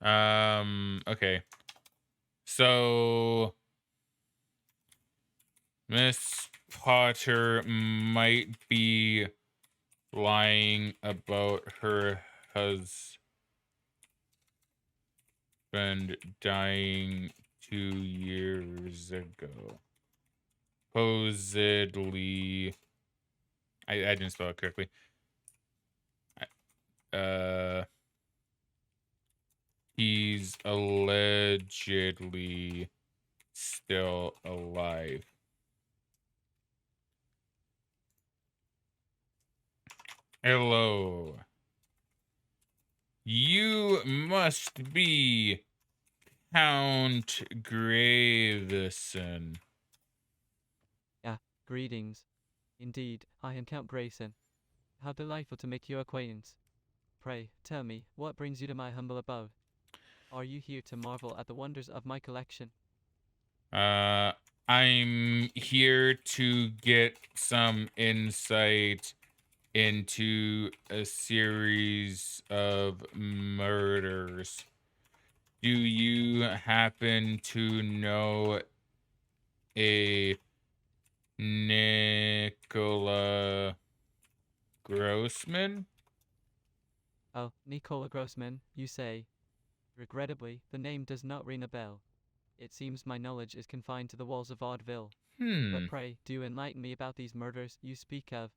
Okay. So Miss Potter might be lying about her husband dying 2 years ago. Supposedly, I didn't spell it correctly. Uh, he's allegedly still alive. Hello. You must be Count Gravison. Ah, greetings. Indeed, I am Count Grayson. How delightful to make your acquaintance. Pray, tell me, what brings you to my humble abode? Are you here to marvel at the wonders of my collection? Uh, I'm here to get some insight into a series of murders. Do you happen to know a Nicola Grossman? Oh, Nicola Grossman, you say. Regrettably, the name does not ring a bell. It seems my knowledge is confined to the walls of Vaudeville. But Hmm. pray, do enlighten me about these murders you speak of.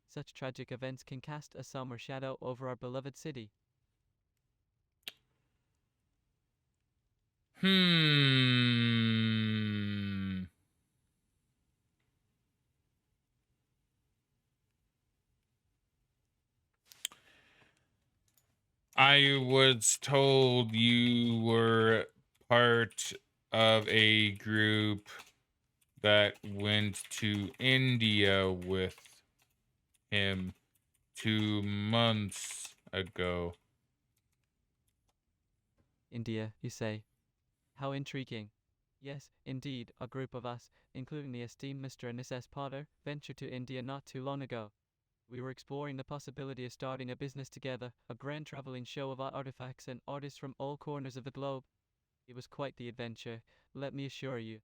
Such tragic events can cast a somber shadow over our beloved city. Hmm. I was told you were part of a group that went to India with him 2 months ago. India, you say. How intriguing. Yes, indeed, a group of us, including the esteemed Mr. and Mrs. Potter, ventured to India not too long ago. We were exploring the possibility of starting a business together, a grand traveling show of artifacts and artists from all corners of the globe. It was quite the adventure, let me assure you.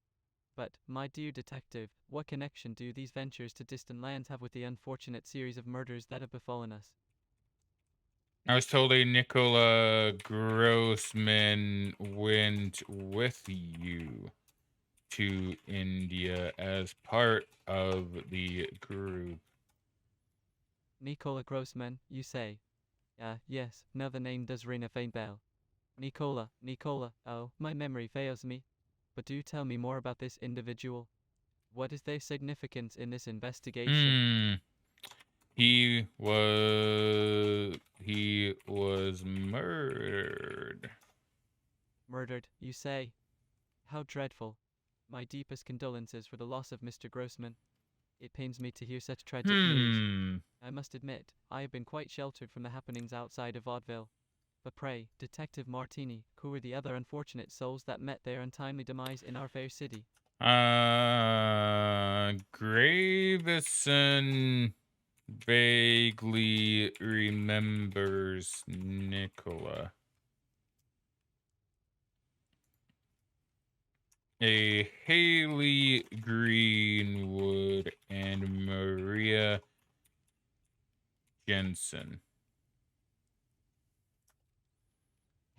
But, my dear detective, what connection do these ventures to distant lands have with the unfortunate series of murders that have befallen us? I was told a Nicola Grossman went with you to India as part of the group. Nicola Grossman, you say? Yes, now the name does ring a faint bell. Nicola, oh, my memory fails me. But do tell me more about this individual. What is their significance in this investigation? Hmm. He was murdered. Murdered, you say? How dreadful. My deepest condolences for the loss of Mr. Grossman. It pains me to hear such tragic news. Hmm. I must admit, I have been quite sheltered from the happenings outside of Vaudeville. But pray, Detective Martini, who were the other unfortunate souls that met their untimely demise in our fair city? Gravison vaguely remembers Nicola. A Haley Greenwood and Maria Jensen.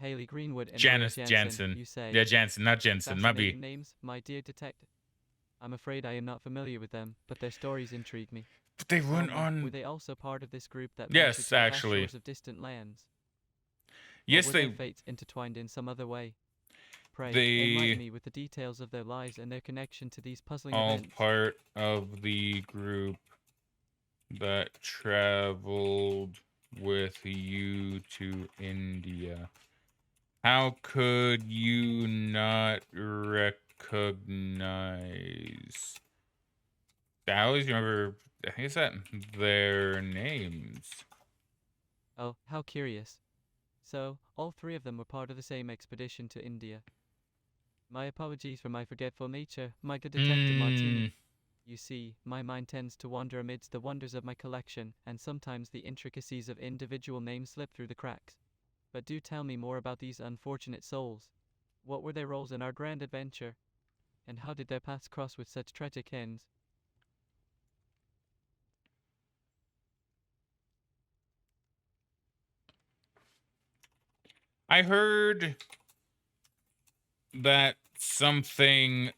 Haley Greenwood and Maria Janice Jansen, Jansen. you say? Yeah, Jansen, not Jensen. Might be. Fascinating names, my dear detective. I'm afraid I am not familiar with them, but their stories intrigue me. But they Tell went me, were on. they also part of this group that ventured Yes, to the vast actually. shores of distant lands? Or Yes, were their they. fates intertwined in some other way? Pray, enlighten They me with the details of their lives and their connection to these puzzling all events. part of the group that traveled with you to India. How could you not recognize? I always remember. I think it's that their names. Oh, how curious. So, all three of them were part of the same expedition to India. My apologies for my forgetful nature, my good detective Hmm. Martini. You see, my mind tends to wander amidst the wonders of my collection, and sometimes the intricacies of individual names slip through the cracks. But do tell me more about these unfortunate souls. What were their roles in our grand adventure? And how did their paths cross with such tragic ends? I heard that something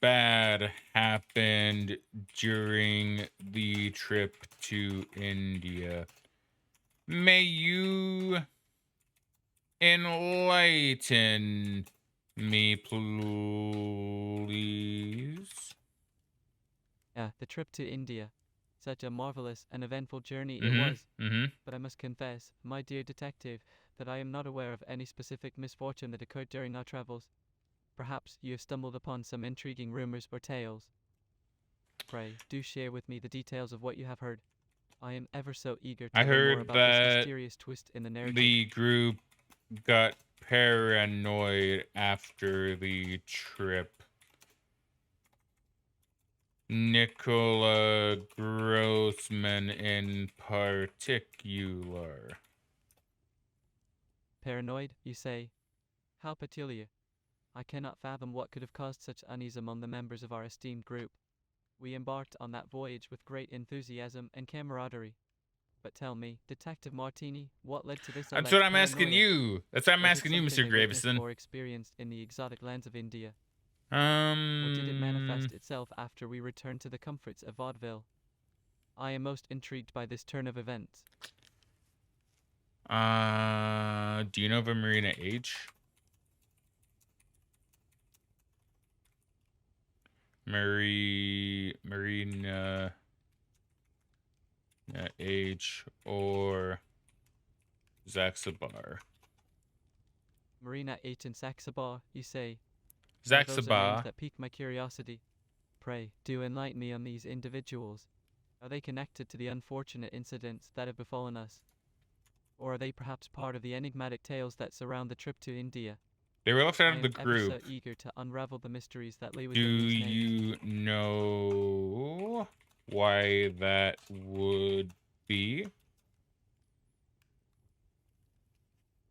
bad happened during the trip to India. May you enlighten me, please? The trip to India. Such a marvelous and eventful journey it was. But I must confess, my dear detective, that I am not aware of any specific misfortune that occurred during our travels. Perhaps you have stumbled upon some intriguing rumors or tales. Pray, do share with me the details of what you have heard. I am ever so eager to I learn more heard about this that mysterious twist in the narrative. the group got paranoid after the trip. Nicola Grossman in particular. Paranoid, you say? How peculiar. I cannot fathom what could have caused such unease among the members of our esteemed group. We embarked on that voyage with great enthusiasm and camaraderie. But tell me, Detective Martini, what led to this That's alleged what I'm asking paranoia? you. That's what I'm Was it asking you, something Mr. they witnessed Gravison. or experienced in the exotic lands of India? Or did it manifest itself after we returned to the comforts of Vaudeville? I am most intrigued by this turn of events. Do you know of a Marina H? Marina H or Zaxabar? Marina H and Saxabar, you say? Those are names Zaxabar. that pique my curiosity. Pray, do enlighten me on these individuals. Are they connected to the unfortunate incidents that have befallen us? Or are they perhaps part of the enigmatic tales that surround the trip to India? They were left out I of the am ever so group. eager to unravel the mysteries that lay Do within these names. you know why that would be?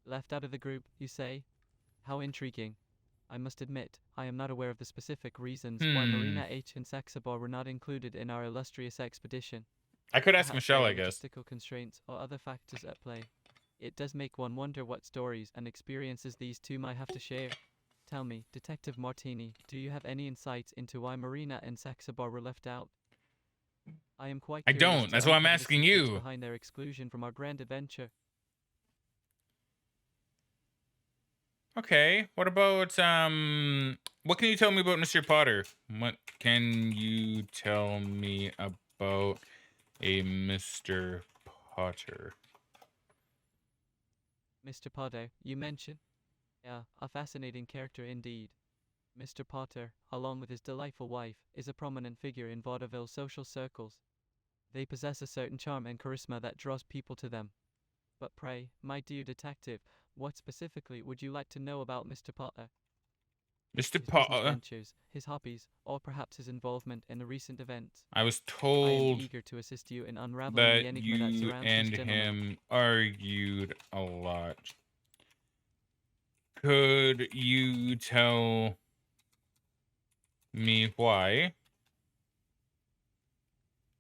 Left out of the group, you say? How intriguing. I must admit, I am not aware of the specific reasons why Marina H and Saxabar were not included in our illustrious expedition. I could ask Perhaps Michelle, there I are guess. logistical constraints or other factors at play. It does make one wonder what stories and experiences these two might have to share. Tell me, Detective Martini, do you have any insights into why Marina and Saxabar were left out? I am quite I curious don't. to That's why I'm uncover the asking secrets you. behind their exclusion from our grand adventure. Okay. What about what can you tell me about Mr. Potter? What can you tell me about a Mr. Potter? Mr. Potter, you mention? Yeah, a fascinating character indeed. Mr. Potter, along with his delightful wife, is a prominent figure in vaudeville social circles. They possess a certain charm and charisma that draws people to them. But pray, my dear detective, what specifically would you like to know about Mr. Potter? Mr. His business Potter? ventures, his hobbies, or perhaps his involvement in the recent events. I was I am told eager to assist you in unraveling the that enigma that you surrounds and this gentleman. him argued a lot. Could you tell me why?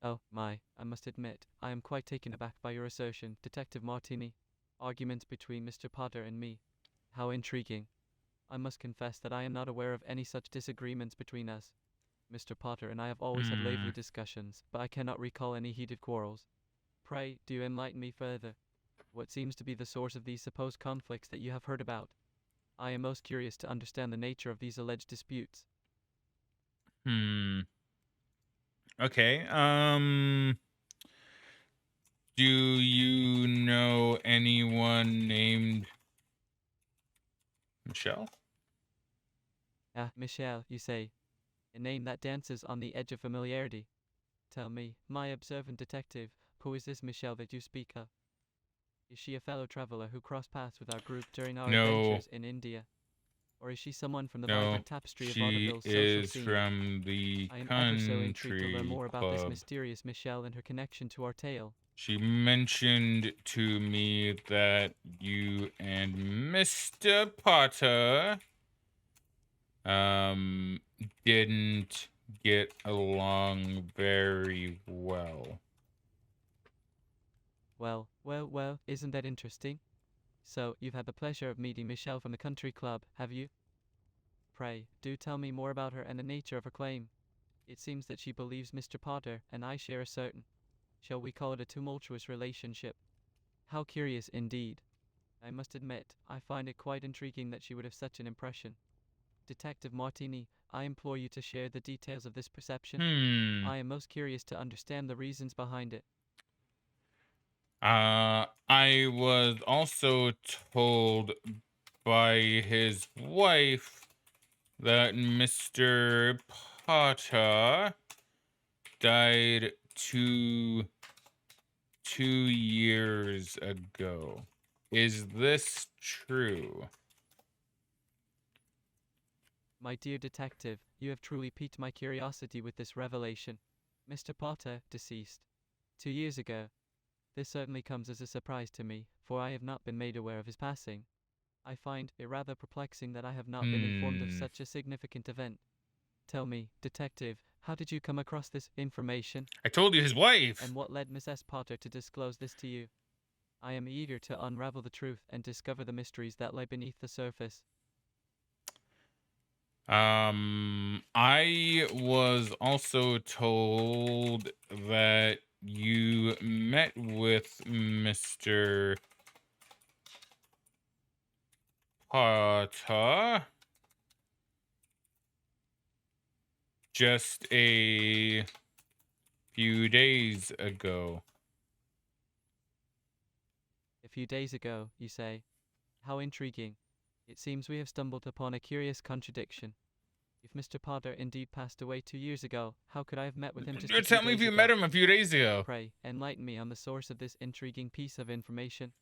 Oh, my, I must admit, I am quite taken aback by your assertion, Detective Martini. Arguments between Mr. Potter and me. How intriguing. I must confess that I am not aware of any such disagreements between us. Mr. Potter and I have always had lively discussions, but I cannot recall any heated quarrels. Pray, do enlighten me further. What seems to be the source of these supposed conflicts that you have heard about? I am most curious to understand the nature of these alleged disputes. Okay. Do you know anyone named Michelle? Ah, Michelle, you say. A name that dances on the edge of familiarity. Tell me, my observant detective, who is this Michelle that you speak of? Is she a fellow traveler who crossed paths with our group during our No. adventures in India? Or is she someone from the No, vibrant tapestry of she vaudeville's social is scene? from the I am ever so intrigued to learn country more about this club. mysterious Michelle and her connection to our tale. She mentioned to me that you and Mr. Potter didn't get along very well. Well, isn't that interesting? So, you've had the pleasure of meeting Michelle from the country club, have you? Pray, do tell me more about her and the nature of her claim. It seems that she believes Mr. Potter and I share a certain, shall we call it a tumultuous relationship. How curious indeed. I must admit, I find it quite intriguing that she would have such an impression. Detective Martini, I implore you to share the details of this perception. I am most curious to understand the reasons behind it. I was also told by his wife that Mr. Potter died two years ago. Is this true? My dear detective, you have truly piqued my curiosity with this revelation. Mr. Potter, deceased 2 years ago. This certainly comes as a surprise to me, for I have not been made aware of his passing. I find it rather perplexing that I have not been informed of such a significant event. Tell me, detective, how did you come across this information? I told you his wife. And what led Mrs. Potter to disclose this to you? I am eager to unravel the truth and discover the mysteries that lie beneath the surface. I was also told that you met with Mr. Potter just a few days ago. A few days ago, you say. How intriguing. It seems we have stumbled upon a curious contradiction. If Mr. Potter indeed passed away 2 years ago, how could I have met with him just a few Tell me if days you ago? met him a few days ago. Pray, enlighten me on the source of this intriguing piece of information.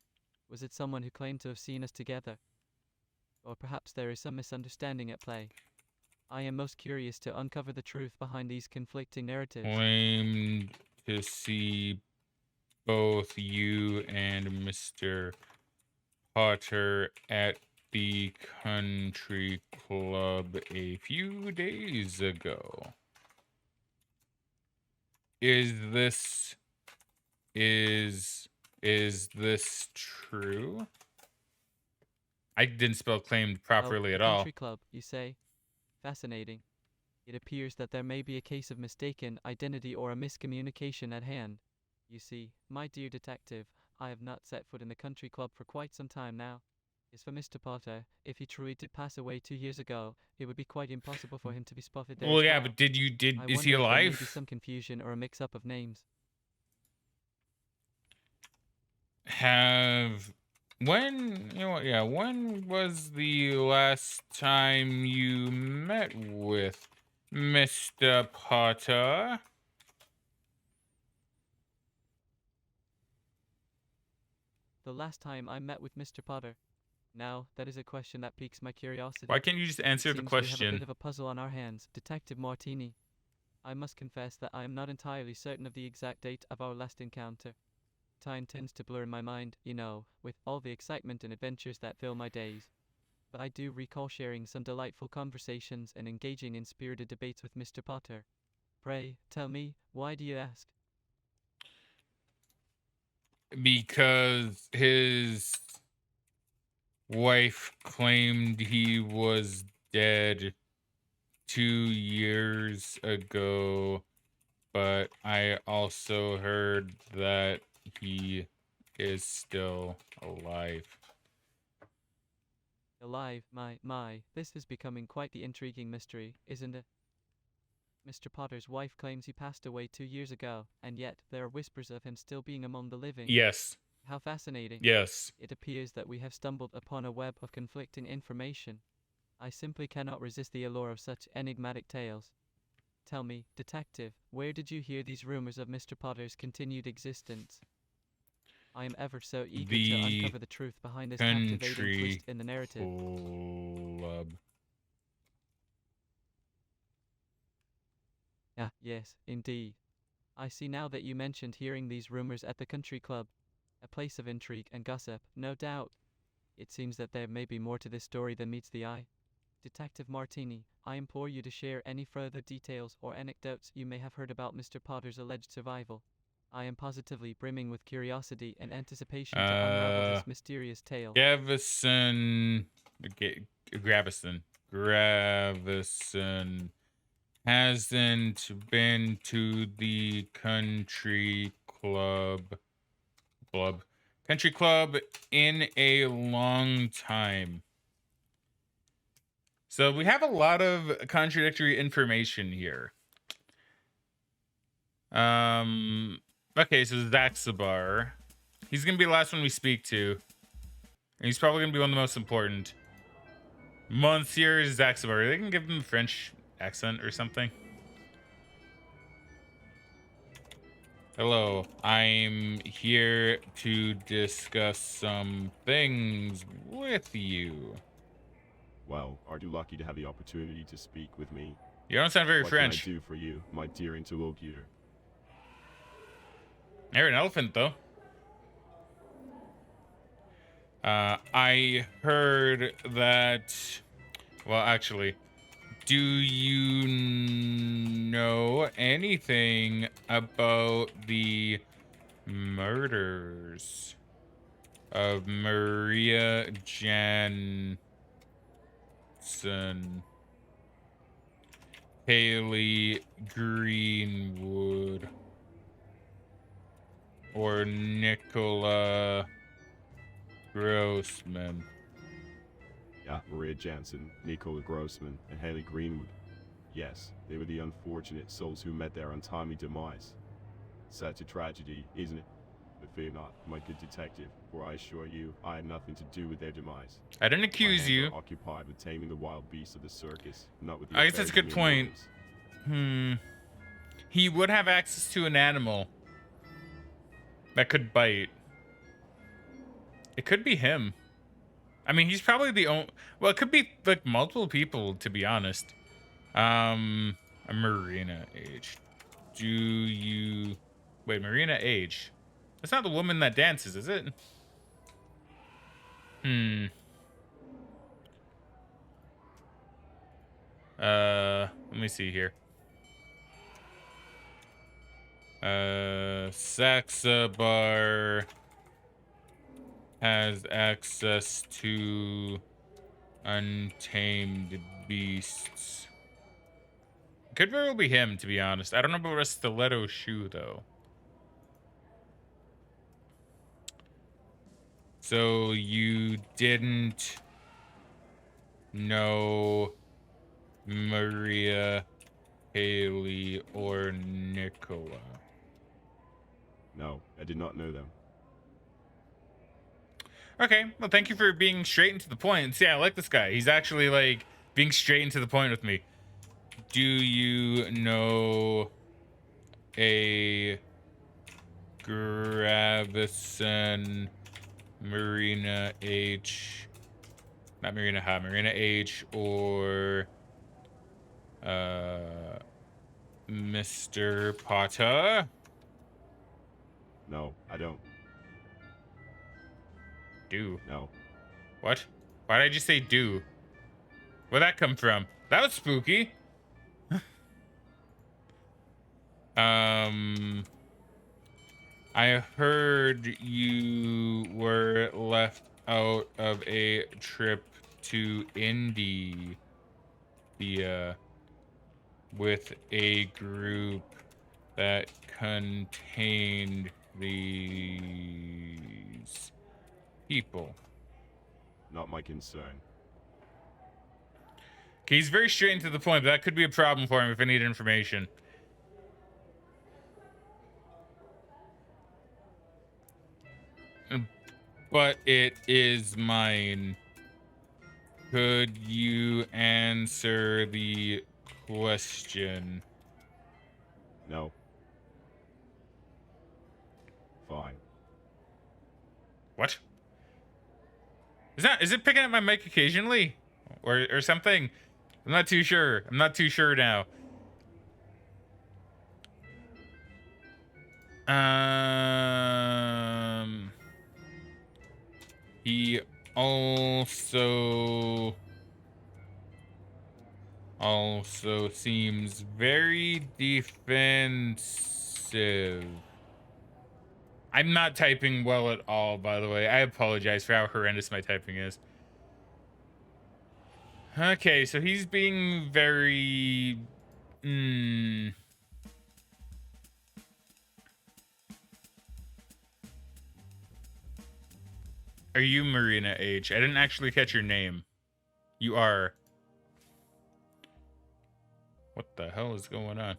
Was it someone who claimed to have seen us together? Or perhaps there is some misunderstanding at play. I am most curious to uncover the truth behind these conflicting narratives. Claimed to see both you and Mr. Potter at the country club a few days ago. Is this true? I didn't spell claimed properly at the all. country club, you say? Fascinating. It appears that there may be a case of mistaken identity or a miscommunication at hand. You see, my dear detective, I have not set foot in the country club for quite some time now. As for Mr. Potter, if he truly did pass away 2 years ago, it would be quite impossible for him to be spotted there Well, as yeah, well. but is he I wonder if there may be alive? some confusion or a mix-up of names. When was the last time you met with Mr. Potter? The last time I met with Mr. Potter. Now, that is a question that piques my curiosity. Why can't you just answer the It seems we have a question? bit of a puzzle on our hands, Detective Martini. I must confess that I am not entirely certain of the exact date of our last encounter. Time tends to blur in my mind, you know, with all the excitement and adventures that fill my days. But I do recall sharing some delightful conversations and engaging in spirited debates with Mr. Potter. Pray, tell me, why do you ask? Because his wife claimed he was dead 2 years ago, but I also heard that he is still alive. Alive, my, this is becoming quite the intriguing mystery, isn't it? Mr. Potter's wife claims he passed away 2 years ago, and yet there are whispers of him still being among the living. Yes. How fascinating. Yes. It appears that we have stumbled upon a web of conflicting information. I simply cannot resist the allure of such enigmatic tales. Tell me, detective, where did you hear these rumors of Mr. Potter's continued existence? I am ever so eager to uncover the truth behind this captivating twist in the narrative. Club. Yes, indeed. I see now that you mentioned hearing these rumors at the country club. A place of intrigue and gossip, no doubt. It seems that there may be more to this story than meets the eye. Detective Martini, I implore you to share any further details or anecdotes you may have heard about Mr. Potter's alleged survival. I am positively brimming with curiosity and anticipation to unravel this mysterious tale. Gravison, Gravison hasn't been to the country club in a long time. So we have a lot of contradictory information here. Okay, so Zaxabar. He's gonna be the last one we speak to. And he's probably gonna be one of the most important. Monsieur Zaxabar. They can give him a French accent or something. Hello, I'm here to discuss some things with you. Well, aren't you lucky to have the opportunity to speak with me? You don't sound very What French. can I do for you, my dear interlocutor? You're an elephant, though. I heard that... Well, actually, do you know anything about the murders of Maria Jansen, Haley Greenwood, or Nicola Grossman? Yeah, Maria Jansen, Nicola Grossman, and Haley Greenwood. Yes, they were the unfortunate souls who met their untimely demise. Such a tragedy, isn't it? But fear not, my good detective, for I assure you, I had nothing to do with their demise. I didn't My accuse hands you. are occupied with taming the wild beasts of the circus, not with the I guess that's a affairs good of mere point. mortals. He would have access to an animal that could bite. It could be him. I mean, he's probably the only... Well, it could be, like, multiple people, to be honest. Marina Age. Do you... Wait, Marina Age. That's not the woman that dances, is it? Let me see here. Saxabar has access to untamed beasts. Could very well be him, to be honest. I don't know about a stiletto shoe, though. So you didn't know Maria, Haley, or Nicola? No, I did not know them. Okay, well, thank you for being straight and to the point. See, I like this guy. He's actually, like, being straight and to the point with me. Do you know a Gravison, Marina H... Not Marina Ha, Marina H, or... Mr. Potter? No, I don't. Do. No. What? Why did I just say do? Where'd that come from? That was spooky. I heard you were left out of a trip to India with a group that contained these people. Not my concern. Okay, he's very straight and to the point, but that could be a problem for him if I need information. But it is mine. Could you answer the question? No. Fine. What? Is it picking up my mic occasionally? Or something? I'm not too sure. I'm not too sure now. He also seems very defensive. I'm not typing well at all, by the way. I apologize for how horrendous my typing is. Okay, so he's being very... Are you Marina H? I didn't actually catch your name. You are. What the hell is going on?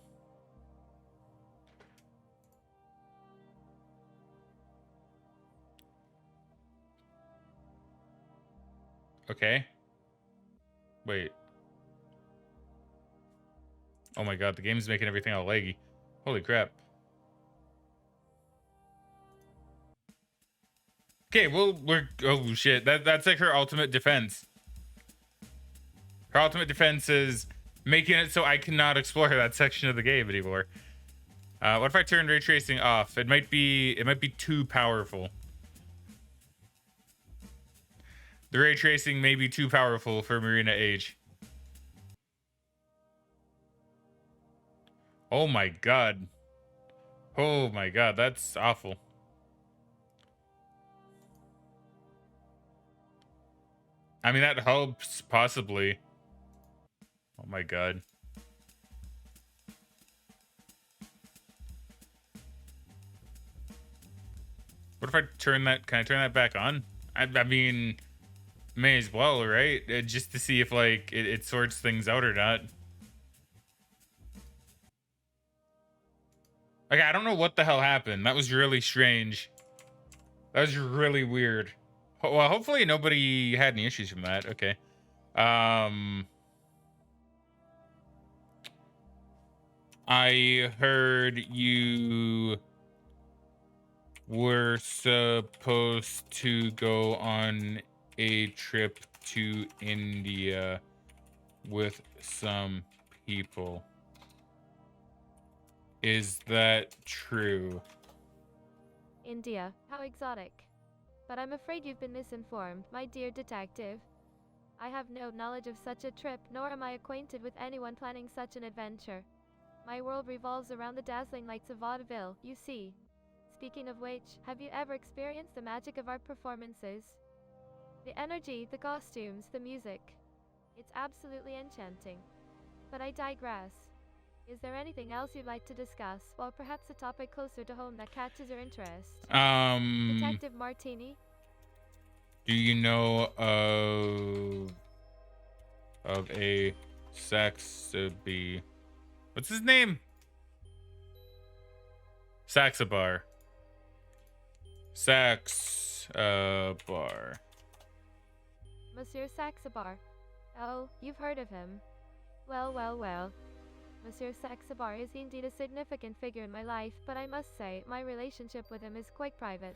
Okay. Wait. Oh my god, the game's making everything all laggy. Holy crap. Okay, well, oh shit. That's like her ultimate defense. Her ultimate defense is making it so I cannot explore that section of the game anymore. What if I turn ray tracing off? It might be too powerful. The ray tracing may be too powerful for Marina H. Oh my god. Oh my god, that's awful. I mean, that helps, possibly. Oh my god. What if I turn that... Can I turn that back on? I mean, may as well, right? Just to see if, like, it sorts things out or not. Like, I don't know what the hell happened. That was really strange. That was really weird. Well, hopefully nobody had any issues from that. Okay. I heard you were supposed to go on a trip to India with some people. Is that true? India, how exotic. But I'm afraid you've been misinformed, my dear detective. I have no knowledge of such a trip, nor am I acquainted with anyone planning such an adventure. My world revolves around the dazzling lights of Vaudeville, you see. Speaking of which, have you ever experienced the magic of our performances? The energy, the costumes, the music. It's absolutely enchanting. But I digress. Is there anything else you'd like to discuss, or perhaps a topic closer to home that catches your interest? Detective Martini? Do you know of a Saxby? What's his name? Saxabar. Bar. Monsieur Saxabar. Oh, you've heard of him. Well, well, well. Monsieur Saxabar is indeed a significant figure in my life, but I must say, my relationship with him is quite private.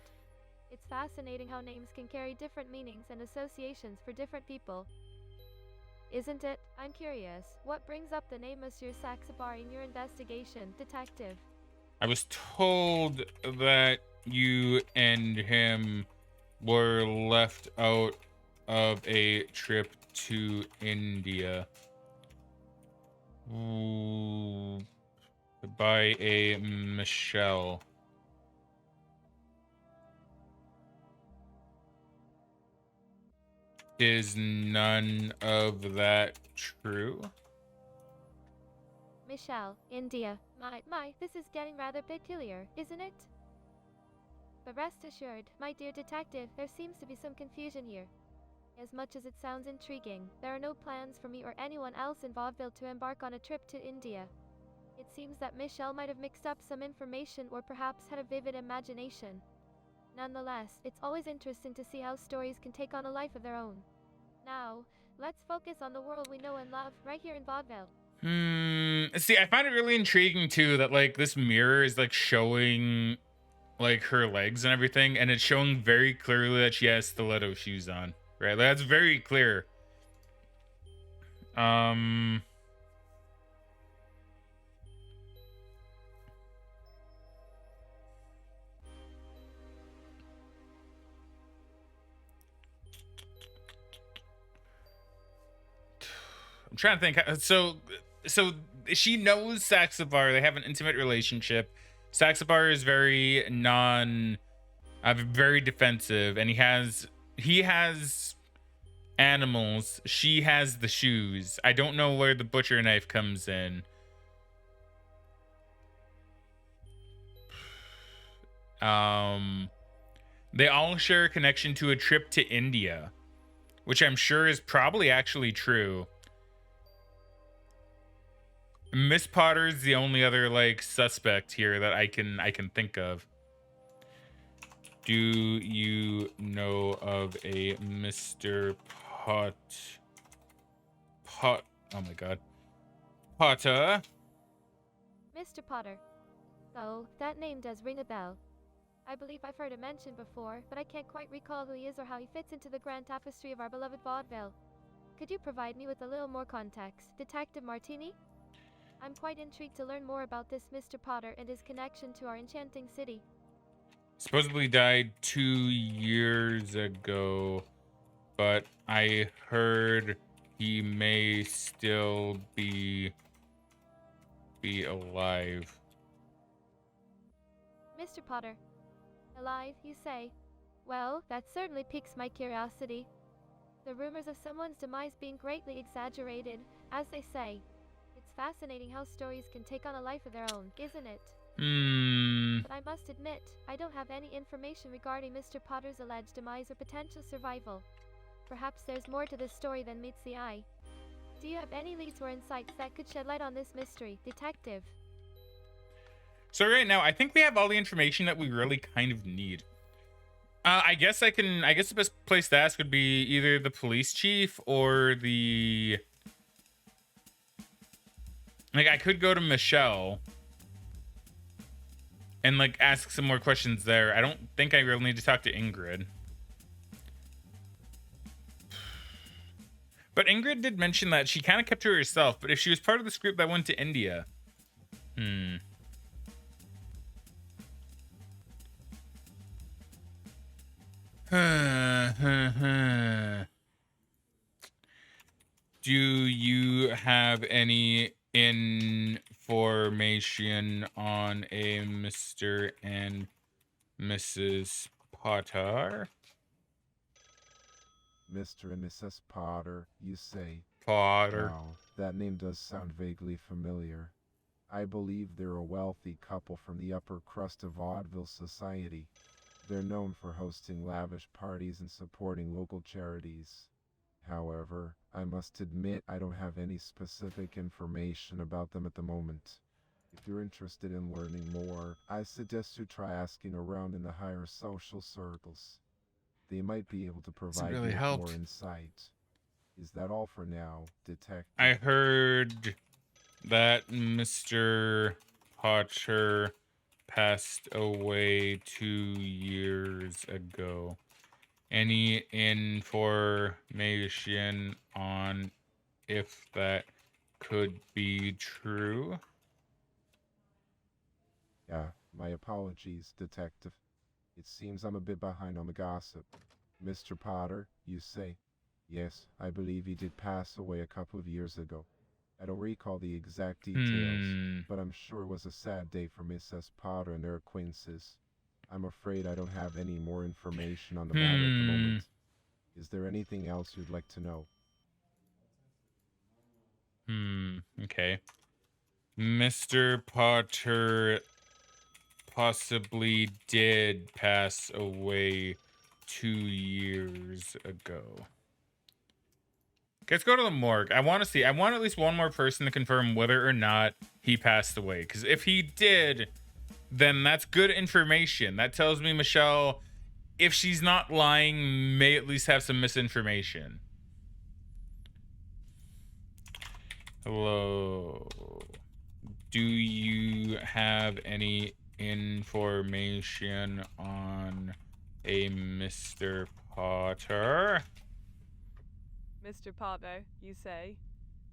It's fascinating how names can carry different meanings and associations for different people. Isn't it? I'm curious. What brings up the name Monsieur Saxabar in your investigation, detective? I was told that you and him were left out of a trip to India. Ooh, by a Michelle. Is none of that true? Michelle, India. My, this is getting rather peculiar, isn't it? But rest assured, my dear detective, there seems to be some confusion here. As much as it sounds intriguing, there are no plans for me or anyone else in Vaudeville to embark on a trip to India. It seems that Michelle might have mixed up some information or perhaps had a vivid imagination. Nonetheless, it's always interesting to see how stories can take on a life of their own. Now, let's focus on the world we know and love, right here in Vaudeville. See, I find it really intriguing too that like this mirror is like showing like her legs and everything, and it's showing very clearly that she has stiletto shoes on. Right? Like, that's very clear. I'm trying to think. So she knows Saxabar. They have an intimate relationship. Saxabar is very very defensive, and he has animals. She has the shoes. I don't know where the butcher knife comes in. They all share a connection to a trip to India, which I'm sure is probably actually true. Miss Potter's the only other like suspect here that I can think of. Do you know of a Mr. Pot? Oh my God, Potter. Mr. Potter. Oh, that name does ring a bell. I believe I've heard it mentioned before, but I can't quite recall who he is or how he fits into the grand tapestry of our beloved Vaudeville. Could you provide me with a little more context, Detective Martini? I'm quite intrigued to learn more about this Mr. Potter and his connection to our enchanting city. Supposedly died 2 years ago, but I heard he may still be alive. Mr. Potter. Alive, you say? Well, that certainly piques my curiosity. The rumors of someone's demise being greatly exaggerated, as they say. It's fascinating how stories can take on a life of their own, isn't it? But I must admit, I don't have any information regarding Mr. Potter's alleged demise or potential survival. Perhaps there's more to this story than meets the eye. Do you have any leads or insights that could shed light on this mystery, Detective? So right now, I think we have all the information that we really kind of need. I guess the best place to ask would be either the police chief or the... Like, I could go to Michelle and, like, ask some more questions there. I don't think I really need to talk to Ingrid. But Ingrid did mention that she kind of kept to herself, but if she was part of this group that went to India... Do you have any information on a Mr. and Mrs. Potter? Mr. and Mrs. Potter, you say? Potter. Wow, that name does sound vaguely familiar. I believe they're a wealthy couple from the upper crust of Vaudeville society. They're known for hosting lavish parties and supporting local charities. However, I must admit I don't have any specific information about them at the moment. If you're interested in learning more, I suggest you try asking around in the higher social circles. They might be able to provide you with more insight. Is that all for now, Detective? I heard that Mr. Potter passed away 2 years ago. Any information on if that could be true? Yeah, my apologies, Detective. It seems I'm a bit behind on the gossip. Mr. Potter, you say? Yes, I believe he did pass away a couple of years ago. I don't recall the exact details, but I'm sure it was a sad day for Mrs. Potter and their acquaintances. I'm afraid I don't have any more information on the matter at the moment. Is there anything else you'd like to know? Okay. Mr. Potter possibly did pass away 2 years ago. Let's go to the morgue. I want at least one more person to confirm whether or not he passed away. Because if he did, then that's good information. That tells me Michelle, if she's not lying, may at least have some misinformation. Hello. Do you have any information on a Mr. Potter? Mr. Potter, you say?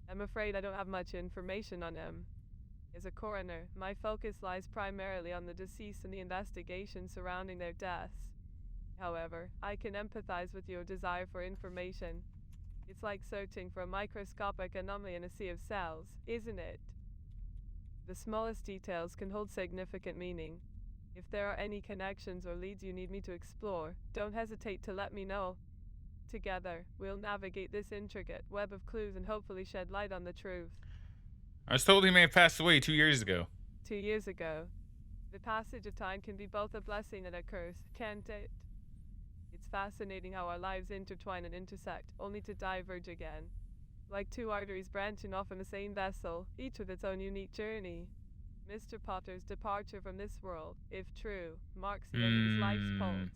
I'm afraid I don't have much information on him. As a coroner, my focus lies primarily on the deceased and the investigation surrounding their deaths. However, I can empathize with your desire for information. It's like searching for a microscopic anomaly in a sea of cells, isn't it? The smallest details can hold significant meaning. If there are any connections or leads you need me to explore, don't hesitate to let me know. Together, we'll navigate this intricate web of clues and hopefully shed light on the truth. I was told he may have passed away 2 years ago. 2 years ago. The passage of time can be both a blessing and a curse, can't it? It's fascinating how our lives intertwine and intersect, only to diverge again. Like two arteries branching off from the same vessel, each with its own unique journey. Mr. Potter's departure from this world, if true, marks the end of his life's pulse.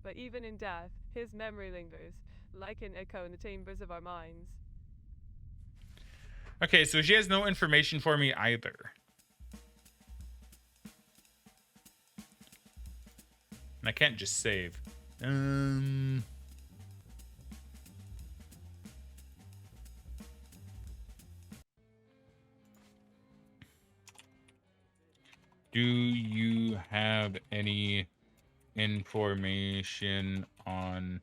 But even in death, his memory lingers, like an echo in the chambers of our minds. Okay, so she has no information for me either. And I can't just save. Do you have any information on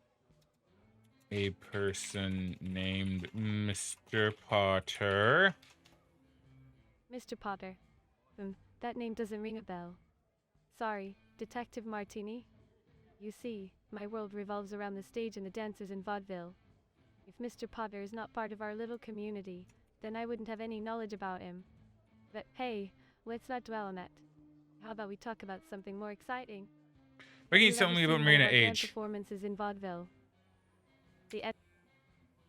a person named Mr. Potter? Mr. Potter. That name doesn't ring a bell. Sorry, Detective Martini? You see, my world revolves around the stage and the dancers in Vaudeville. If Mr. Potter is not part of our little community, then I wouldn't have any knowledge about him. But hey, let's not dwell on that. How about we talk about something more exciting? What can you Have tell ever me seen about one Marina of our grand H? performances in Vaudeville?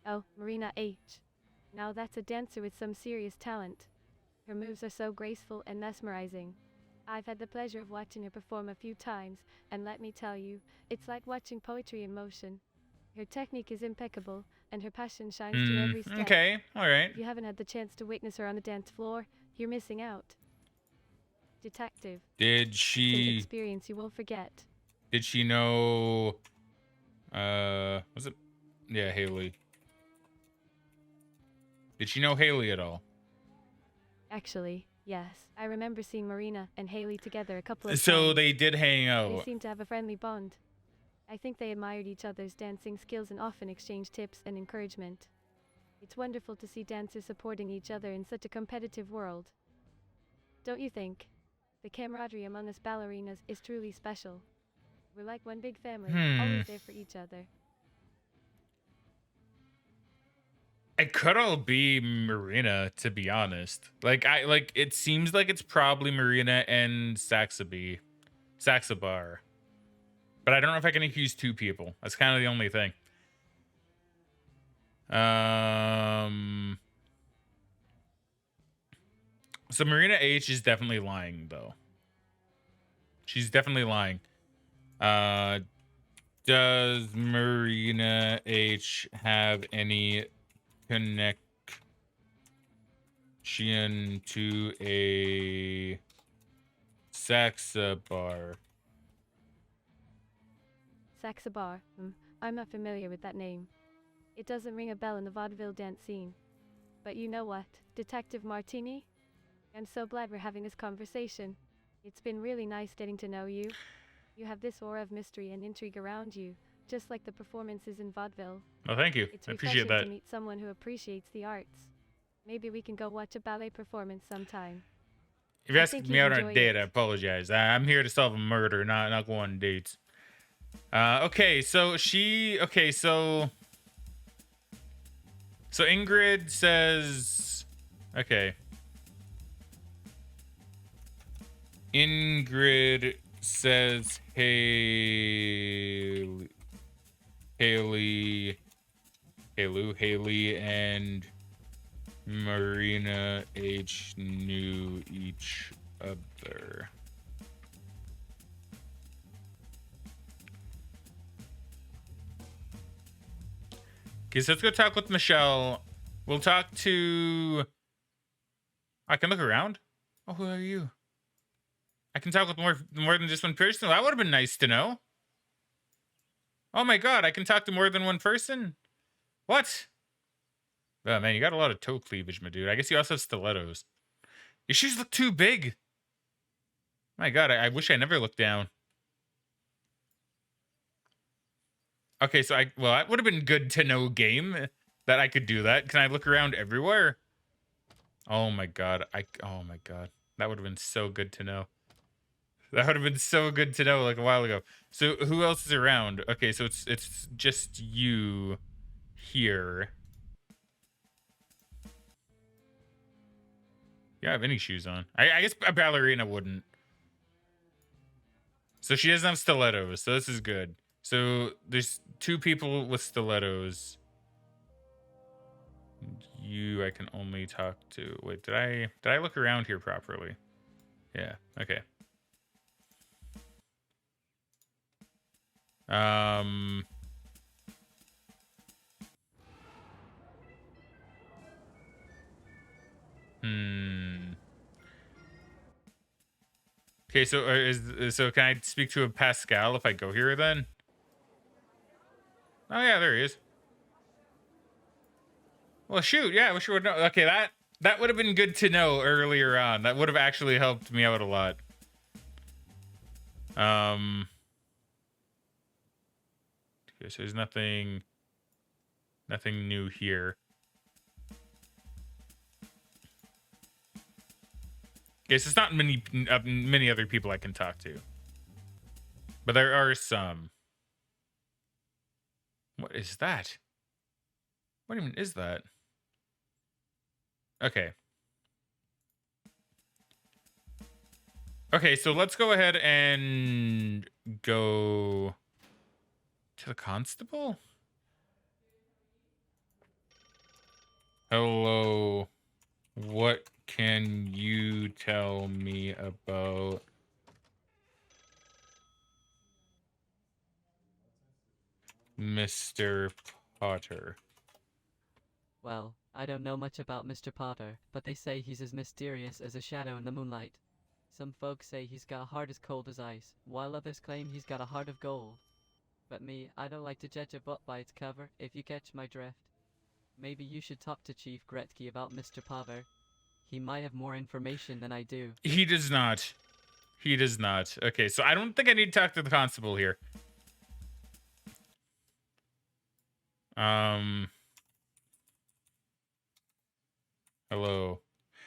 Oh, Marina H. Now that's a dancer with some serious talent. Her moves are so graceful and mesmerizing. I've had the pleasure of watching her perform a few times, and let me tell you, it's like watching poetry in motion. Her technique is impeccable, and her passion shines through every step. Okay, all right. If you haven't had the chance to witness her on the dance floor, you're missing out. Detective. Did It's an she experience you won't forget. know was it Haley? Did she know Haley at all? Actually, yes. I remember seeing Marina and Haley together a couple of So times. they did hang They out. seemed to have a friendly bond. I think they admired each other's dancing skills and often exchanged tips and encouragement. It's wonderful to see dancers supporting each other in such a competitive world. Don't you think? The camaraderie among us ballerinas is truly special. We're like one big family, always there for each other. It could all be Marina, to be honest. It seems like it's probably Marina and Saxabar. But I don't know if I can accuse two people. That's kind of the only thing. So Marina H is definitely lying, though. She's definitely lying. Does Marina H have any connection to a Saxabar? Saxabar. I'm not familiar with that name. It doesn't ring a bell in the vaudeville dance scene. But you know what, Detective Martini? I'm so glad we're having this conversation. It's been really nice getting to know you. You have this aura of mystery and intrigue around you, just like the performances in vaudeville. Oh, thank you. It's I appreciate refreshing that. to meet someone who appreciates the arts. Maybe we can go watch a ballet performance sometime. If you're I asking think me you'd out on a enjoy date, it. I apologize. I'm here to solve a murder, not go on dates. Okay, so so Ingrid says, okay. Ingrid says Haley and Marina H knew each other. Okay, so let's go talk with Michelle. We'll talk to... I can look around. Oh, who are you? I can talk with more than just one person? That would have been nice to know. Oh my god, I can talk to more than one person? What? Oh man, you got a lot of toe cleavage, my dude. I guess you also have stilettos. Your shoes look too big. My god, I wish I never looked down. Okay, so that would have been good to know game. that I could do that. Can I look around everywhere? Oh my god. Oh my god. That would have been so good to know. That would have been so good to know like a while ago. So who else is around? Okay, so it's just you here. You don't have any shoes on. I guess a ballerina wouldn't. So she doesn't have stilettos, so this is good. So there's 2 people with stilettos. You I can only talk to. Wait, did I look around here properly? Yeah, okay. Um Okay, so can I speak to a Pascal if I go here then? Oh yeah, there he is. Well, shoot, yeah, I wish I would know. Okay, that would have been good to know earlier on. That would have actually helped me out a lot. Okay, so there's nothing new here. Okay, so it's not many other people I can talk to, but there are some. What is that? What even is that? Okay. Okay, so let's go ahead and go to the constable. Hello. What can you tell me about Mr. Potter? Well, I don't know much about Mr. Potter, but they say he's as mysterious as a shadow in the moonlight. Some folks say he's got a heart as cold as ice, while others claim he's got a heart of gold. But me, I don't like to judge a book by its cover, if you catch my drift. Maybe you should talk to Chief Gretzky about Mr. Potter. He might have more information than I do. He does not. He does not. Okay, so I don't think I need to talk to the constable here. Hello.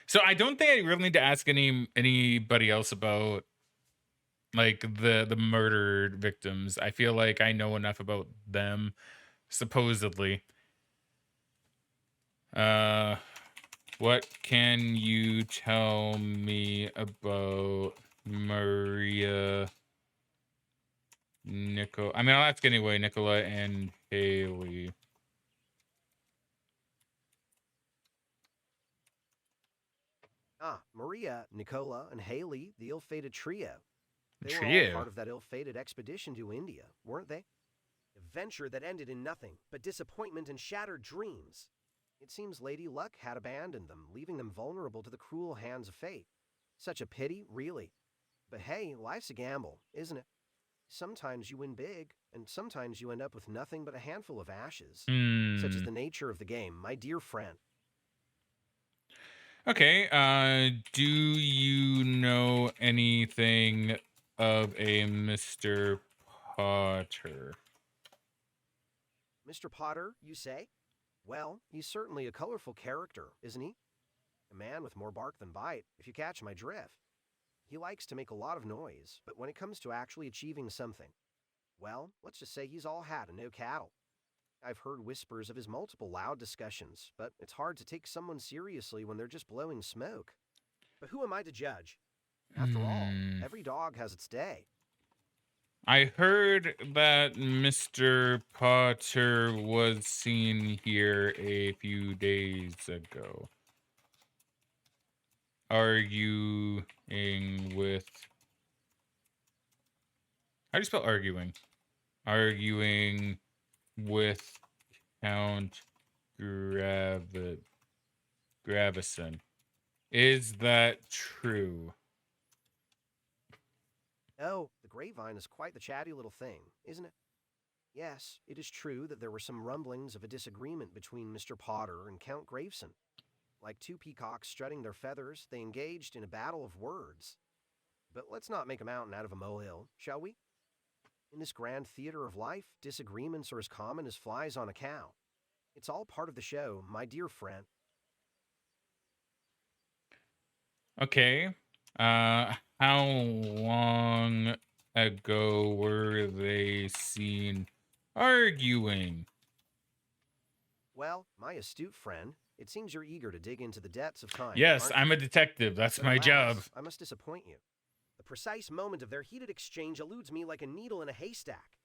So I don't think I really need to ask anybody else about like the murdered victims. I feel like I know enough about them, supposedly. What can you tell me about Maria, I'll ask anyway, Nicola and Haley. Maria, Nicola, and Haley, the ill-fated trio. They were all Trio? part of that ill-fated expedition to India, weren't they? A venture that ended in nothing but disappointment and shattered dreams. It seems Lady Luck had abandoned them, leaving them vulnerable to the cruel hands of fate. Such a pity, really. But hey, life's a gamble, isn't it? Sometimes you win big, and sometimes you end up with nothing but a handful of ashes. Such is the nature of the game, my dear friend. Okay, do you know anything of a Mr. Potter? Mr. Potter, you say? Well, he's certainly a colorful character, isn't he? A man with more bark than bite, if you catch my drift. He likes to make a lot of noise, but when it comes to actually achieving something, well, let's just say he's all hat and no cattle. I've heard whispers of his multiple loud discussions, but it's hard to take someone seriously when they're just blowing smoke. But who am I to judge? After all, every dog has its day. I heard that Mr. Potter was seen here a few days ago. Arguing with... How do you spell arguing? Arguing with Count Gravison. Is that true? Oh, the grapevine is quite the chatty little thing, isn't it? Yes, it is true that there were some rumblings of a disagreement between Mr. Potter and Count Graveson. Like 2 peacocks strutting their feathers, they engaged in a battle of words. But let's not make a mountain out of a molehill, shall we? In this grand theater of life, disagreements are as common as flies on a cow. It's all part of the show, my dear friend. Okay. How long ago were they seen arguing? Well, my astute friend, it seems you're eager to dig into the depths of time. Yes, aren't I'm you? a detective. That's But my alas, job. I must disappoint you. The precise moment of their heated exchange eludes me like a needle in a haystack.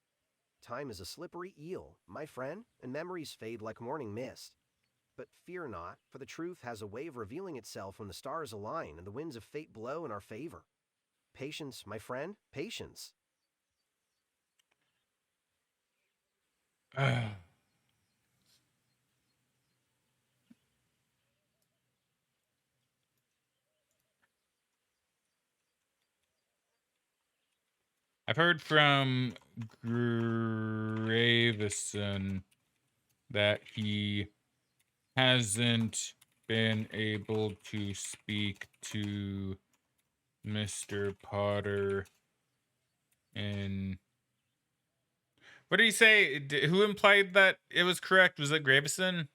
Time is a slippery eel, my friend, and memories fade like morning mist. But fear not, for the truth has a way of revealing itself when the stars align and the winds of fate blow in our favor. Patience, my friend, patience. I've heard from Gravison that he hasn't been able to speak to Mr. Potter in. What did he say? Who implied that it was correct? Was it Gravison?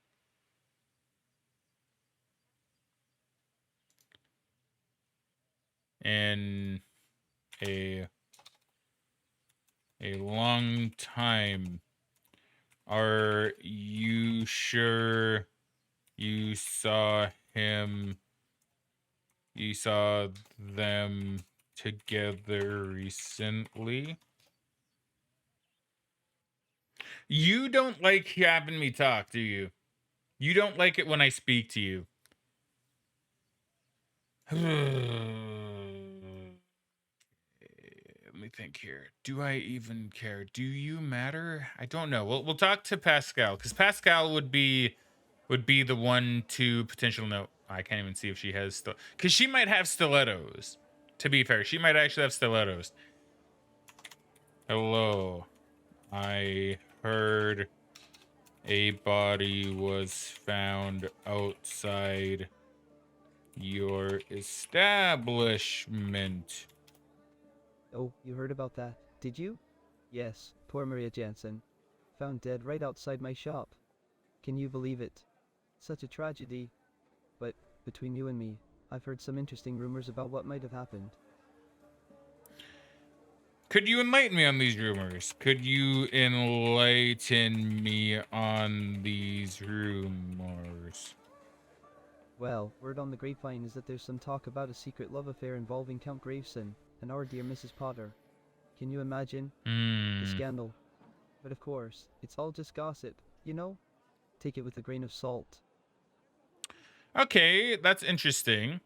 In a long time. Are you sure you saw him? You saw them together recently? You don't like having me talk, do you? You don't like it when I speak to you. Let me think here. Do I even care? Do you matter? I don't know. We'll talk to Pascal, because Pascal would be the one to potential. No, I can't even see if she has still, because she might have stilettos. To be fair, she might actually have stilettos. Hello. I heard a body was found outside your establishment. Oh, you heard about that, did you? Yes, poor Maria Jansen. Found dead right outside my shop. Can you believe it? Such a tragedy. But, between you and me, I've heard some interesting rumors about what might have happened. Could you enlighten me on these rumors? Could you enlighten me on these rumors? Well, word on the grapevine is that there's some talk about a secret love affair involving Count Graveson and our dear Mrs. Potter. Can you imagine? The scandal. But of course, it's all just gossip, you know? Take it with a grain of salt. Okay, that's interesting.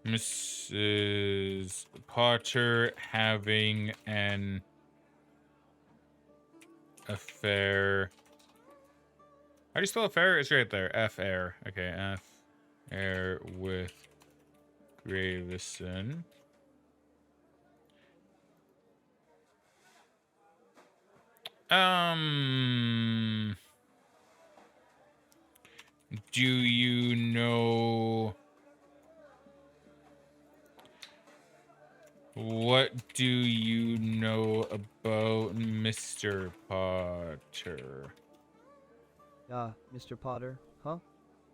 Mrs. Potter having an affair. How do you spell affair? It's right there. F-air. Okay, F-air with Gravison. Do you know... What do you know about Mr. Potter? Mr. Potter, huh?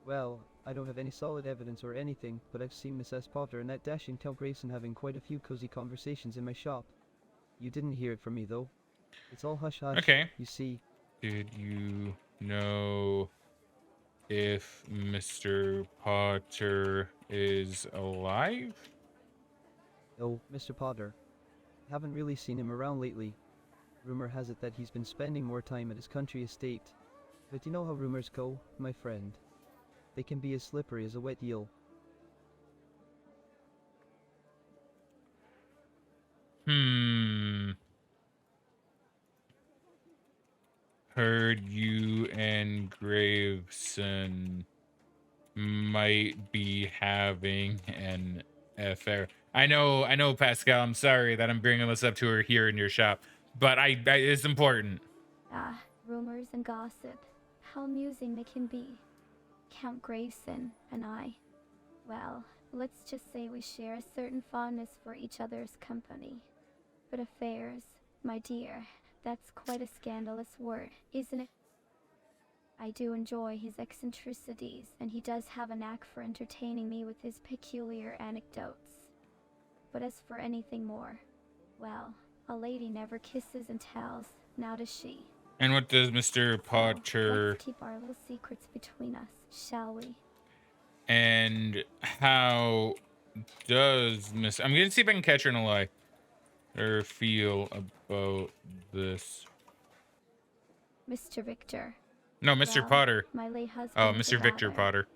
Well, I don't have any solid evidence or anything, but I've seen Miss S. Potter and that dashing Count Grayson having quite a few cozy conversations in my shop. You didn't hear it from me, though. It's all hush-hush, Okay. you see. Did you know if Mr. Potter is alive? Oh, Mr. Potter. Haven't really seen him around lately. Rumor has it that he's been spending more time at his country estate. But you know how rumors go, my friend. They can be as slippery as a wet eel. Heard you and Graveson might be having an affair. I know, Pascal. I'm sorry that I'm bringing this up to her here in your shop, but it's important. Ah, rumors and gossip. How amusing they can be. Count Graveson and I. Well, let's just say we share a certain fondness for each other's company. But affairs, my dear, That's quite a scandalous word, isn't it? I do enjoy his eccentricities, and he does have a knack for entertaining me with his peculiar anecdotes. But as for anything more, well, a lady never kisses and tells, now does she? And what does Mr. So, Potter let's keep our little secrets between us, shall we? and how does Miss? I'm gonna see if I can catch her in a lie or feel about this. Mr. Victor. No, Mr. Well, Potter. my late husband Oh, was Mr. a Victor rather Potter.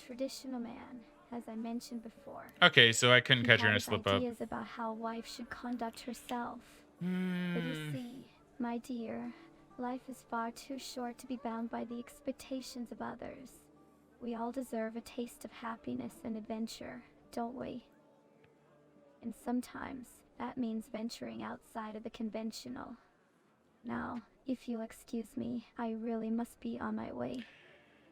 traditional man, as I mentioned before. Okay, so I couldn't He catch her in had a his slip up. ideas about how a wife should conduct herself. But you see, my dear, life is far too short to be bound by the expectations of others. We all deserve a taste of happiness and adventure, don't we? And sometimes that means venturing outside of the conventional. Now, if you'll excuse me, I really must be on my way.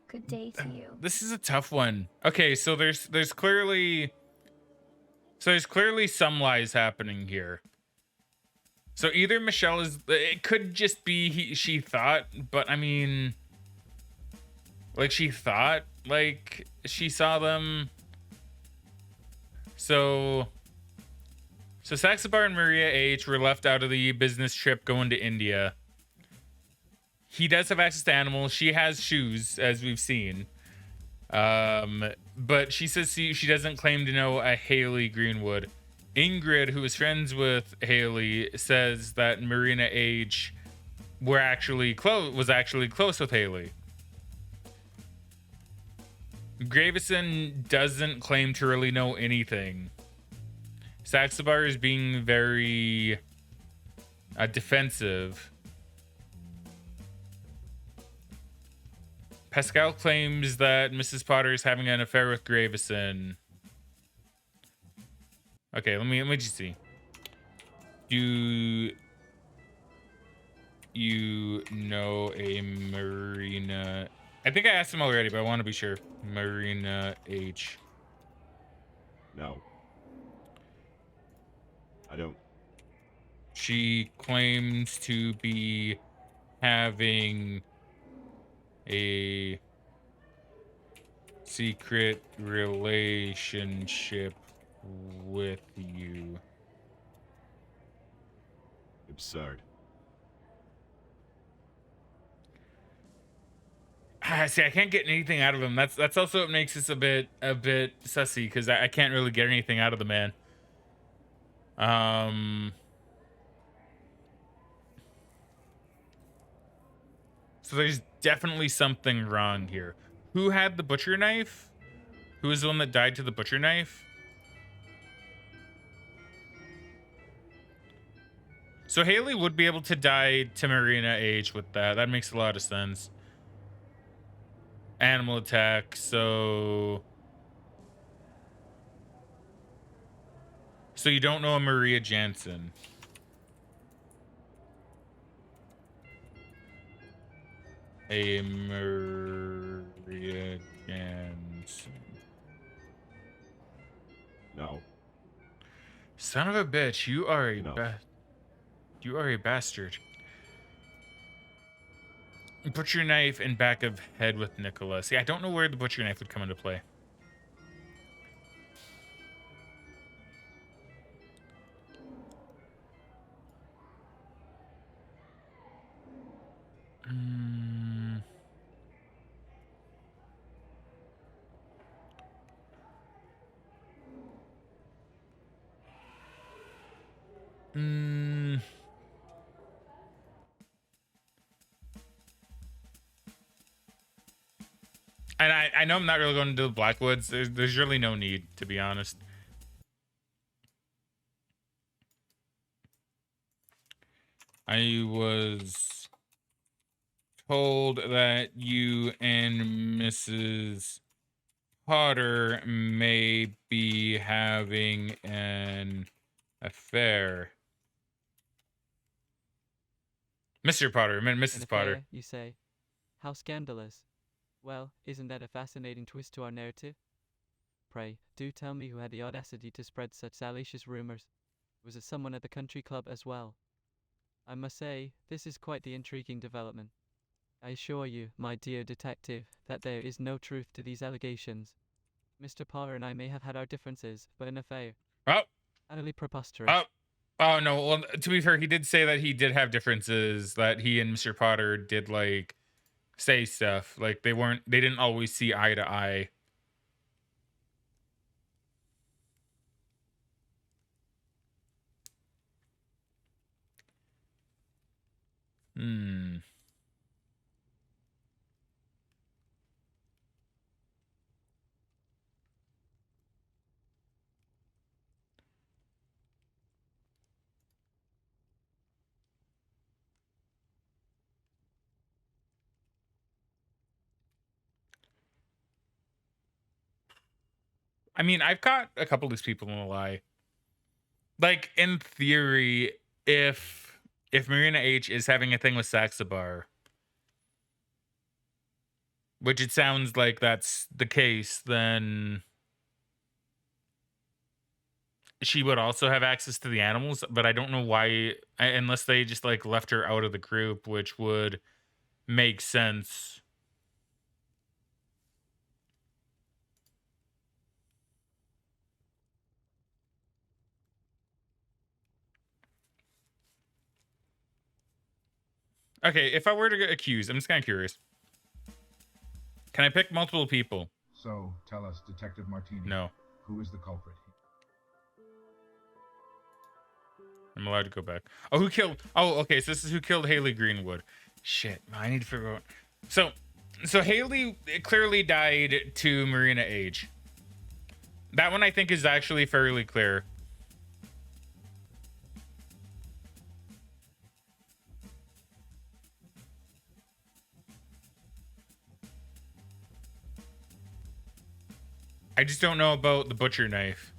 Good day to you. This is a tough one. Okay, so there's clearly some lies happening here. So either Michelle is, it could just be she thought, but I mean, like she thought like she saw them. So Saxobar and Maria H were left out of the business trip going to India. He does have access to animals. She has shoes, as we've seen. But she says she doesn't claim to know a Haley Greenwood. Ingrid, who is friends with Haley, says that Marina H was actually close with Haley. Gravison doesn't claim to really know anything. Saxobar is being very defensive. Pascal claims that Mrs. Potter is having an affair with Gravison. Okay, let me just see. Do you know a Marina? I think I asked him already, but I want to be sure. Marina H. No. I don't. She claims to be having a secret relationship with you. Absurd. See, I can't get anything out of him. That's also what makes this a bit sussy, because I can't really get anything out of the man. So there's definitely something wrong here. Who had the butcher knife? Who was the one that died to the butcher knife? So Haley would be able to die to Marina H with that. That makes a lot of sense. Animal attack, so you don't know a Maria Jansen. A Maria Jansen. No. Son of a bitch, you are a No. you are a bastard. Butcher knife in back of head with Nicholas. See, I don't know where the butcher knife would come into play. And I know I'm not really going to the Blackwoods. There's really no need, to be honest. I was told that you and Mrs. Potter may be having an affair. Mr. Potter, I meant An Mrs. Potter. affair, you say? How scandalous. Well, isn't that a fascinating twist to our narrative? Pray, do tell me who had the audacity to spread such salacious rumors. Was it someone at the country club as well? I must say, this is quite the intriguing development. I assure you, my dear detective, that there is no truth to these allegations. Mr. Potter and I may have had our differences, but in affair. Oh, Utterly preposterous. oh, oh no. Well, to be fair, he did say that he did have differences. That he and Mr. Potter did like say stuff. Like they didn't always see eye to eye. Hmm. I mean, I've got a couple of these people in a lie. Like in theory, if Marina H is having a thing with Saxabar, which it sounds like that's the case, then she would also have access to the animals. But I don't know why, unless they just like left her out of the group, which would make sense. Okay, if I were to get accused, I'm just kind of curious. Can I pick multiple people? So, tell us, Detective Martini. No. Who is the culprit? I'm allowed to go back. Oh, who killed? Oh, okay. So this is who killed Haley Greenwood. Shit, I need to figure out. So Haley clearly died to Marina H. That one I think is actually fairly clear. I just don't know about the butcher knife.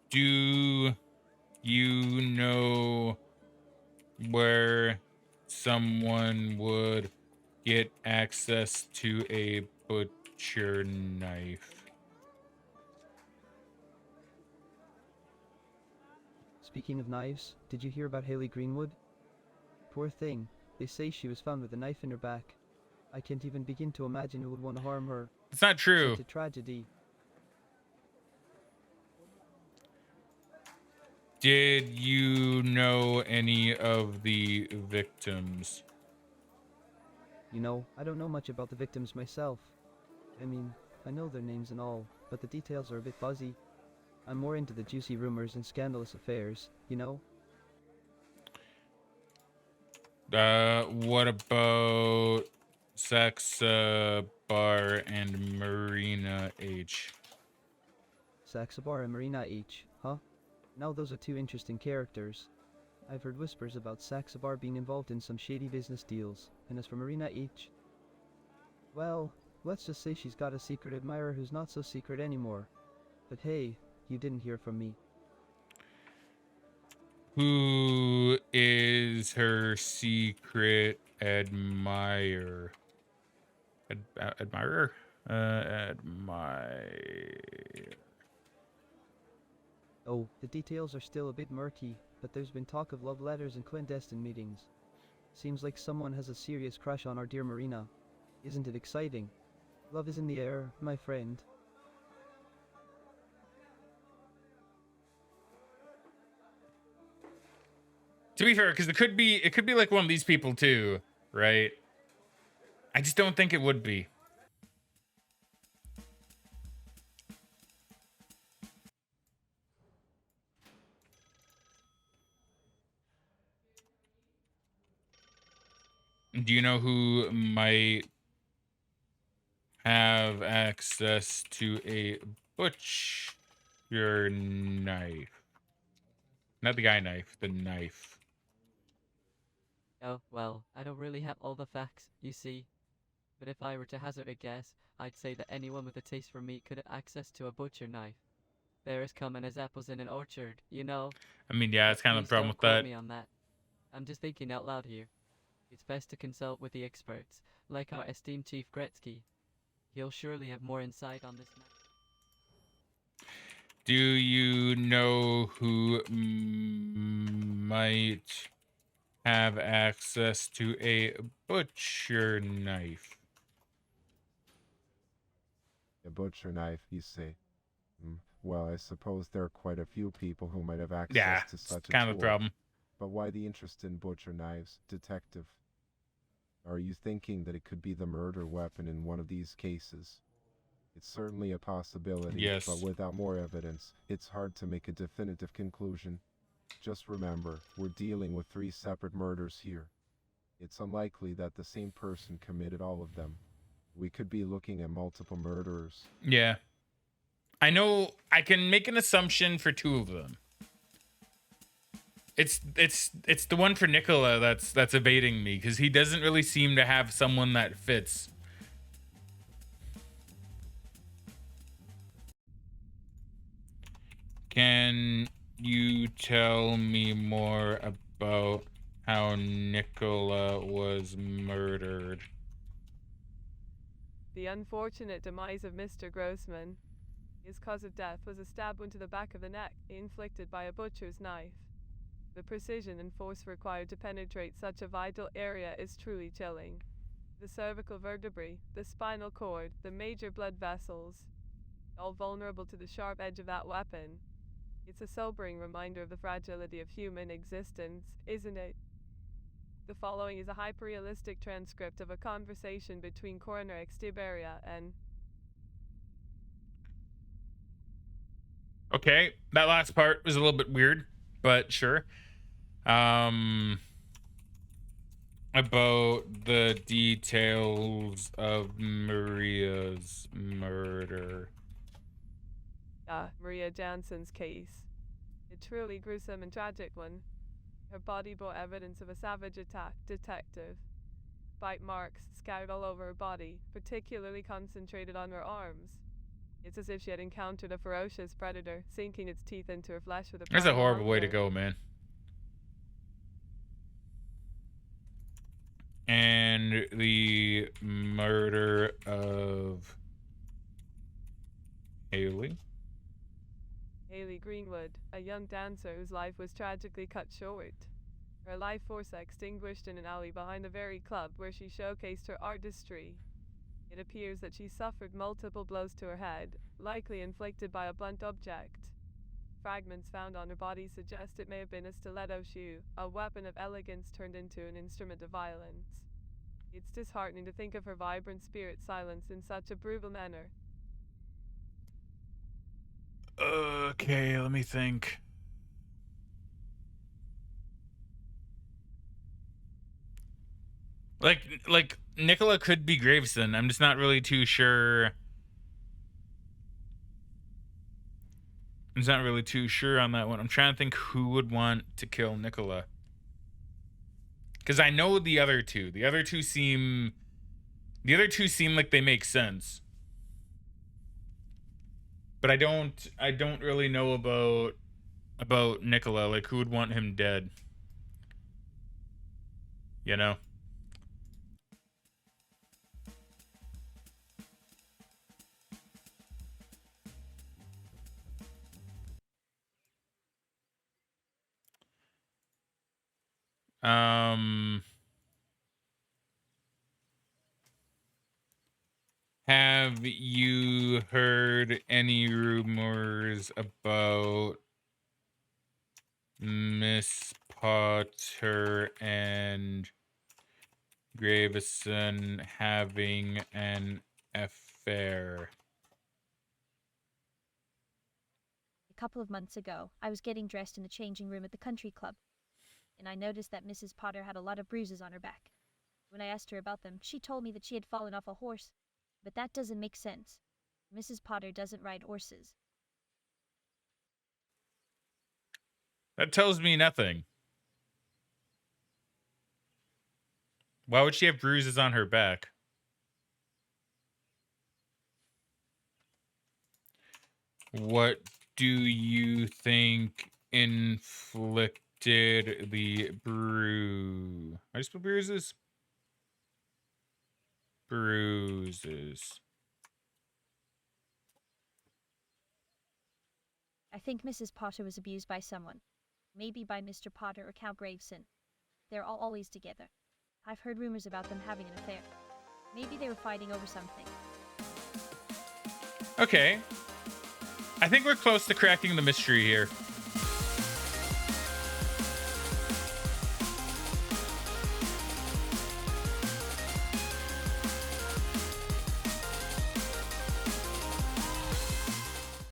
Do you know where someone would get access to a butcher knife? Speaking of knives, did you hear about Haley Greenwood? Poor thing. They say she was found with a knife in her back. I can't even begin to imagine who would want to harm her. It's not true. Such a tragedy. Did you know any of the victims? You know, I don't know much about the victims myself. I mean, I know their names and all, but the details are a bit fuzzy. I'm more into the juicy rumors and scandalous affairs, you know? What about Saxabar and Marina H? Saxabar and Marina H, huh? Now those are two interesting characters. I've heard whispers about Saxabar being involved in some shady business deals, and as for Marina H, well, let's just say she's got a secret admirer who's not so secret anymore. But hey, you didn't hear from me. Who is her secret admirer? Admirer? Oh, the details are still a bit murky, but there's been talk of love letters and clandestine meetings. Seems like someone has a serious crush on our dear Marina. Isn't it exciting? Love is in the air, my friend. To be fair, because it could be like one of these people too, right? I just don't think it would be. Do you know who might have access to a butcher knife? Not the guy knife, the knife. Oh, well, I don't really have all the facts, you see. But if I were to hazard a guess, I'd say that anyone with a taste for meat could have access to a butcher knife. They're as common as apples in an orchard, you know? I mean, yeah, it's kind of Please the problem don't with quote that. me on that. I'm just thinking out loud here. It's best to consult with the experts, like our esteemed Chief Gretzky. He'll surely have more insight on this matter. Do you know who might have access to a butcher knife? A butcher knife, you say? Well, I suppose there are quite a few people who might have access Yeah, to it's such a kind tool. of the problem. But why the interest in butcher knives, detective? Are you thinking that it could be the murder weapon in one of these cases? It's certainly a possibility, Yes. but without more evidence, it's hard to make a definitive conclusion. Just remember, we're dealing with 3 separate murders here. It's unlikely that the same person committed all of them. We could be looking at multiple murderers. Yeah. I know I can make an assumption for 2 of them. It's the one for Nicola that's evading me because he doesn't really seem to have someone that fits. Can you tell me more about how Nicola was murdered? The unfortunate demise of Mr. Grossman. His cause of death was a stab wound to the back of the neck, inflicted by a butcher's knife. The precision and force required to penetrate such a vital area is truly chilling. The cervical vertebrae, the spinal cord, the major blood vessels, all vulnerable to the sharp edge of that weapon. It's a sobering reminder of the fragility of human existence, isn't it? The following is a hyper-realistic transcript of a conversation between Coroner Extiberia and... Okay, that last part was a little bit weird, but sure. About the details of Maria's murder. Maria Jansen's case. A truly gruesome and tragic one. Her body bore evidence of a savage attack, detective. Bite marks scattered all over her body, particularly concentrated on her arms. It's as if she had encountered a ferocious predator, sinking its teeth into her flesh with a That's a primal horrible way to hunger. go, man. And the murder of Haley. Haley Greenwood, a young dancer whose life was tragically cut short. Her life force extinguished in an alley behind the very club where she showcased her artistry. It appears that she suffered multiple blows to her head, likely inflicted by a blunt object. Fragments found on her body suggest it may have been a stiletto shoe, a weapon of elegance turned into an instrument of violence. It's disheartening to think of her vibrant spirit silenced in such a brutal manner. Okay, let me think. Like Nicola could be Graveson. I'm just not really too sure. I'm just not really too sure on that one. I'm trying to think who would want to kill Nicola. Because I know the other two. The other two seem like they make sense. But I don't really know about Nicola, like who would want him dead. You know? Have you heard any rumors about Miss Potter and Graveson having an affair? A couple of months ago, I was getting dressed in the changing room at the country club, and I noticed that Mrs. Potter had a lot of bruises on her back. When I asked her about them, she told me that she had fallen off a horse. But that doesn't make sense. Mrs. Potter doesn't ride horses. That tells me nothing. Why would she have bruises on her back? What do you think inflicted the bruise? I just put bruises? Bruises. I think Mrs. Potter was abused by someone. Maybe by Mr. Potter or Count Graveson. They're all always together. I've heard rumors about them having an affair. Maybe they were fighting over something. Okay. I think we're close to cracking the mystery here.